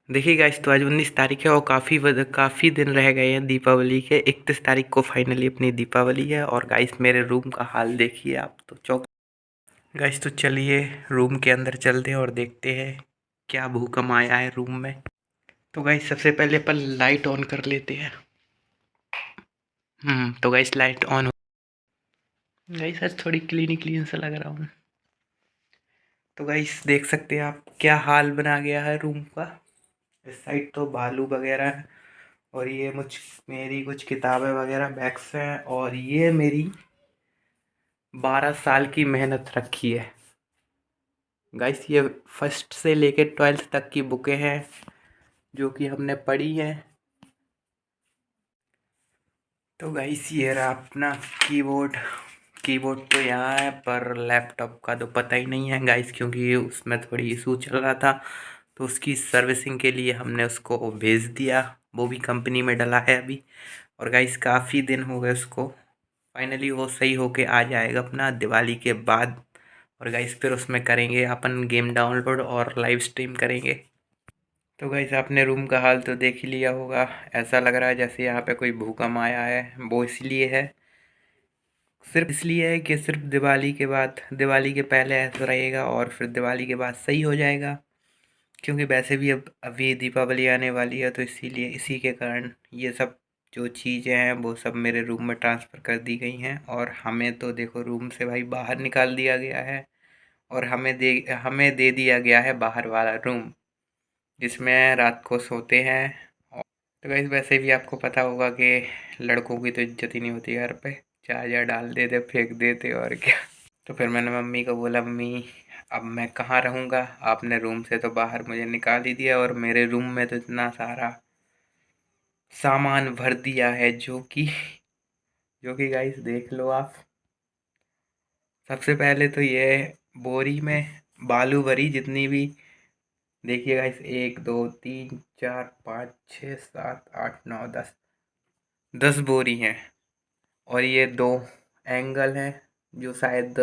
देखिए गाइस, तो आज 19 तारीख है और काफ़ी दिन रह गए हैं दीपावली के। 31 तारीख को फाइनली अपनी दीपावली है। और गाइस मेरे रूम का हाल देखिए आप, तो चौक। गाइस तो चलिए रूम के अंदर चलते हैं और देखते हैं क्या भूकंप आया है रूम में। तो गाइस सबसे पहले अपन लाइट ऑन कर लेते हैं। तो गाइस लाइट ऑन हो। गाइस आज थोड़ी क्लीन क्लीन सा लग रहा हूँ। तो गाइस देख सकते हैं आप क्या हाल बना गया है रूम का। इस साइड तो बालू वगैरह है और ये मेरी कुछ किताबें वगैरह बैग्स हैं और ये मेरी 12 साल की मेहनत रखी है। गाइस ये फर्स्ट से लेके 12th तक की बुकें हैं जो कि हमने पढ़ी हैं। तो गाइस ये रहा अपना कीबोर्ड। कीबोर्ड तो यहाँ है पर लैपटॉप का तो पता ही नहीं है गाइस, क्योंकि उसमें थोड़ी इशू चल रहा था तो उसकी सर्विसिंग के लिए हमने उसको भेज दिया। वो भी कंपनी में डला है अभी। और गाइस काफ़ी दिन हो गए उसको। फाइनली वो सही होके आ जाएगा अपना दिवाली के बाद। और गाइस फिर उसमें करेंगे अपन गेम डाउनलोड और लाइव स्ट्रीम करेंगे। तो गाइस आपने रूम का हाल तो देख ही लिया होगा। ऐसा लग रहा है जैसे यहाँ पे कोई भूकंप आया है। वो इसलिए है, सिर्फ इसलिए है कि सिर्फ दिवाली के बाद, दिवाली के पहले ऐसा रहेगा और फिर दिवाली के बाद सही हो जाएगा। क्योंकि वैसे भी अब अभी दीपावली आने वाली है, तो इसीलिए इसी के कारण ये सब जो चीज़ें हैं वो सब मेरे रूम में ट्रांसफ़र कर दी गई हैं। और हमें तो देखो रूम से भाई बाहर निकाल दिया गया है और हमें दे दिया गया है बाहर वाला रूम जिसमें रात को सोते हैं। तो गाइस वैसे भी आपको पता होगा कि लड़कों की तो इज्जत ही नहीं होती घर पे। चार्जर डाल देते, फेंक देते और क्या। तो फिर मैंने मम्मी को बोला, मम्मी अब मैं कहाँ रहूँगा, आपने रूम से तो बाहर मुझे निकाल ही दिया और मेरे रूम में तो इतना सारा सामान भर दिया है जो कि गाइस देख लो आप। सबसे पहले तो ये बोरी में बालू भरी जितनी भी। देखिए गाइस 1 2 3 4 5 6 7 8 9 10, 10 बोरी हैं। और ये 2 एंगल हैं जो शायद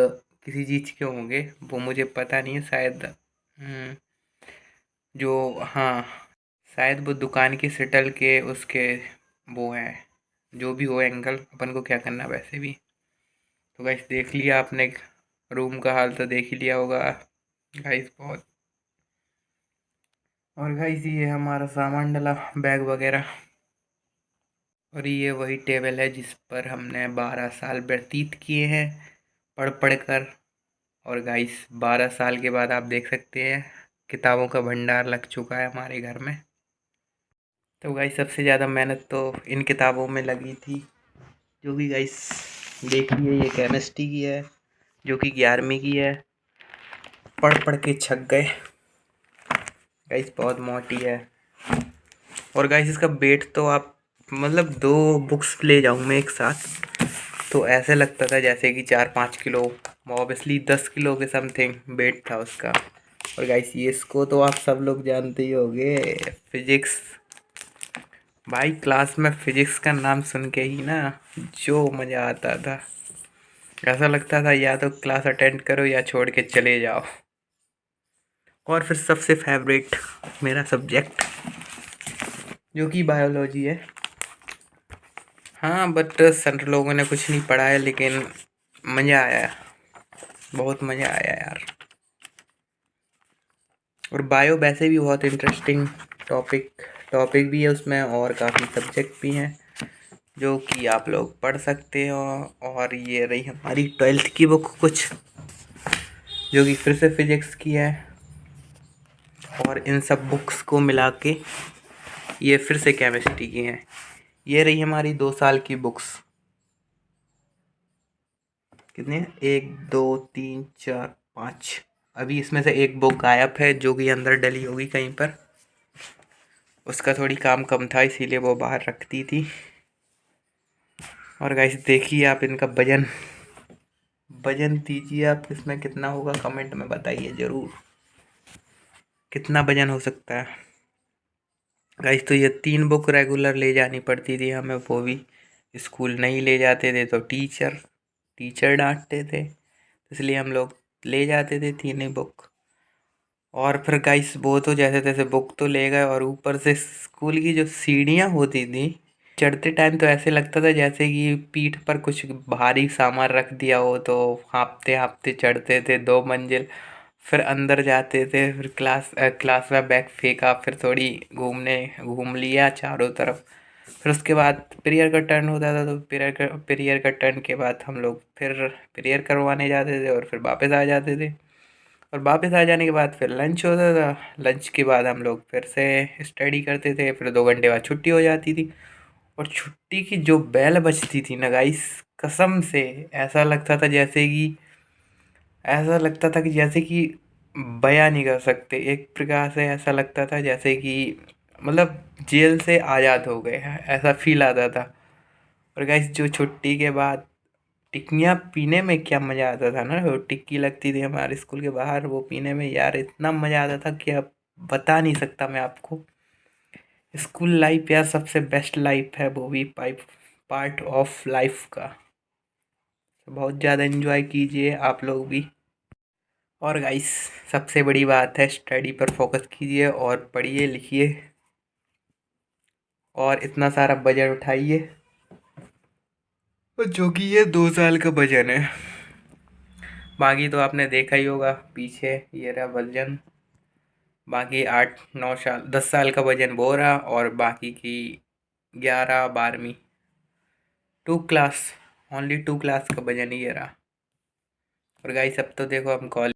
किसी चीज़ के होंगे, वो मुझे पता नहीं है। शायद जो, हाँ, शायद वो दुकान की शटल के उसके वो हैं। जो भी हो एंगल, अपन को क्या करना वैसे भी। तो गाइस देख लिया आपने, रूम का हाल तो देख ही लिया होगा गाइस बहुत। और गाइस ये हमारा सामान डला, बैग वगैरह। और ये वही टेबल है जिस पर हमने 12 साल व्यतीत किए हैं पढ़ पढ़ कर। और गाइस 12 साल के बाद आप देख सकते हैं किताबों का भंडार लग चुका है हमारे घर में। तो गाइस सबसे ज़्यादा मेहनत तो इन किताबों में लगी थी, जो कि गाइस देखिए ये केमिस्ट्री की है जो कि 11वीं की है। पढ़ पढ़ के छक गए गाइस, बहुत मोटी है। और गाइस इसका वेट तो आप, मतलब 2 बुक्स ले जाऊँ मैं एक साथ तो ऐसे लगता था जैसे कि 4-5 किलो। ऑब्वियसली 10 किलो के समथिंग वेट था उसका। और गाइस ये इसको तो आप सब लोग जानते ही होंगे, फिजिक्स। भाई क्लास में फिजिक्स का नाम सुन के ही ना जो मज़ा आता था। ऐसा लगता था या तो क्लास अटेंड करो या छोड़ के चले जाओ। और फिर सबसे फेवरेट मेरा सब्जेक्ट जो कि बायोलॉजी है। हाँ बट सर लोगों ने कुछ नहीं पढ़ाया, लेकिन मज़ा आया, बहुत मज़ा आया यार। और बायो वैसे भी बहुत इंटरेस्टिंग टॉपिक टॉपिक भी है उसमें, और काफ़ी सब्जेक्ट भी हैं जो कि आप लोग पढ़ सकते हो। और ये रही हमारी 12th की बुक कुछ, जो कि फिर से फिजिक्स की है। और इन सब बुक्स को मिला के ये फिर से केमिस्ट्री की हैं। ये रही हमारी 2 साल की बुक्स। कितने, 1 2 3 4 5। अभी इसमें से एक बुक गायब है जो कि अंदर डली होगी कहीं पर। उसका थोड़ी काम कम था इसीलिए वो बाहर रखती थी। और गाइस देखिए आप इनका वजन वजन दीजिए आप, इसमें कितना होगा कमेंट में बताइए ज़रूर, कितना वजन हो सकता है। गाइस तो ये 3 बुक रेगुलर ले जानी पड़ती थी हमें, वो भी स्कूल नहीं ले जाते थे तो टीचर टीचर डांटते थे, इसलिए हम लोग ले जाते थे 3 ही बुक। और फिर गाइस वो तो जैसे तैसे बुक तो ले गए, और ऊपर से स्कूल की जो सीढ़ियाँ होती थी, चढ़ते टाइम तो ऐसे लगता था जैसे कि पीठ पर कुछ भारी सामान रख दिया हो, तो हाँफते हाँफते चढ़ते थे 2 मंजिल। फिर अंदर जाते थे, फिर क्लास में बैग फेंका, फिर थोड़ी घूम लिया चारों तरफ। फिर उसके बाद प्रेयर का टर्न होता था, तो प्रेयर का टर्न के बाद हम लोग फिर प्रेयर करवाने जाते थे और फिर वापस आ जाते थे। और वापस आ जाने के बाद फिर लंच होता था। लंच के बाद हम लोग फिर से स्टडी करते थे, फिर 2 घंटे बाद छुट्टी हो जाती थी। और छुट्टी की जो बेल बजती थी ना गाइस, कसम से ऐसा लगता था जैसे कि ऐसा लगता था कि जैसे कि बयां नहीं कर सकते, एक प्रकार से ऐसा लगता था जैसे कि मतलब जेल से आज़ाद हो गए हैं, ऐसा फील आता था। और गाइस जो छुट्टी के बाद टिक्कियाँ पीने में क्या मज़ा आता था ना, वो टिक्की लगती थी हमारे स्कूल के बाहर, वो पीने में यार इतना मज़ा आता था कि अब बता नहीं सकता मैं आपको। स्कूल लाइफ यार सबसे बेस्ट लाइफ है, वो भी पार्ट ऑफ लाइफ का। बहुत ज़्यादा एंजॉय कीजिए आप लोग भी। और गाइस सबसे बड़ी बात है, स्टडी पर फोकस कीजिए और पढ़िए लिखिए, और इतना सारा बजट उठाइए, और जो कि ये 2 साल का वजन है। बाकी तो आपने देखा ही होगा पीछे ये रहा वजन। बाकी 8 9 साल 10 साल का वजन वो रहा, और बाकी की 11 12वीं 2 क्लास, ओनली 2 क्लास का वजन ही ये रहा। और गाइस अब तो देखो हम कॉलेज